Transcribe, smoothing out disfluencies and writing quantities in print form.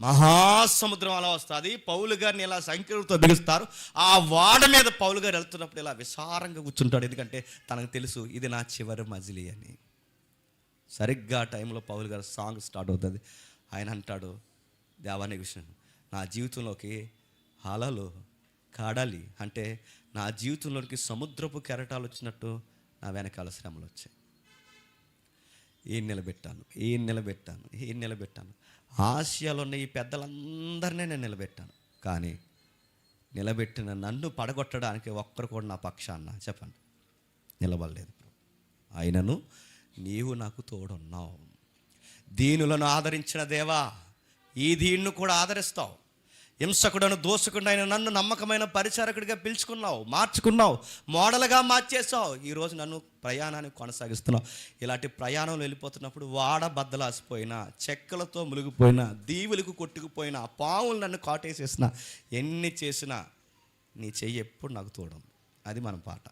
మహాసముద్రం అలా వస్తుంది. పౌలు గారిని ఇలా సంఖ్యలతో బిగుస్తారు. ఆ వాడ మీద పౌలు గారు వెళ్తున్నప్పుడు ఇలా విసారంగా కూర్చుంటాడు. ఎందుకంటే తనకు తెలుసు ఇది నా చివరి మజిలీ అని. సరిగ్గా ఆ టైంలో పౌలు గారు సాంగ్ స్టార్ట్ అవుతుంది. ఆయన అంటాడు, దేవానికి విషయం, నా జీవితంలోకి అలలు కడలి అంటే నా జీవితంలోకి సముద్రపు కెరటాలు వచ్చినట్టు నా వెనకాల శ్రమలు వచ్చాయి. ఏం నిలబెట్టాను. ఆసియాలో ఉన్న ఈ పెద్దలందరినీ నేను నిలబెట్టాను. కానీ నిలబెట్టిన నన్ను పడగొట్టడానికి ఒక్కరు కూడా నా పక్షాన చెప్పండి నిలబడలేదు. అయినను నీవు నాకు తోడున్నావు. దీనులను ఆదరించిన దేవా, ఈ దీన్ని కూడా ఆదరిస్తావు. హింసకుడను దోసుకుండా అయిన నన్ను నమ్మకమైన పరిచారకుడిగా పిలుచుకున్నావు, మార్చుకున్నావు, మోడల్గా మార్చేసావు. ఈరోజు నన్ను ప్రయాణాన్ని కొనసాగిస్తున్నావు. ఇలాంటి ప్రయాణంలో వెళ్ళిపోతున్నప్పుడు వాడ బద్దలాసిపోయినా, చెక్కలతో మునిగిపోయినా, దీవులకు కొట్టుకుపోయినా, పావులు నన్ను కాటేసేసిన, ఎన్ని చేసినా నీ చెయ్యి ఎప్పుడు నాకు తోడు. అది మన పాట.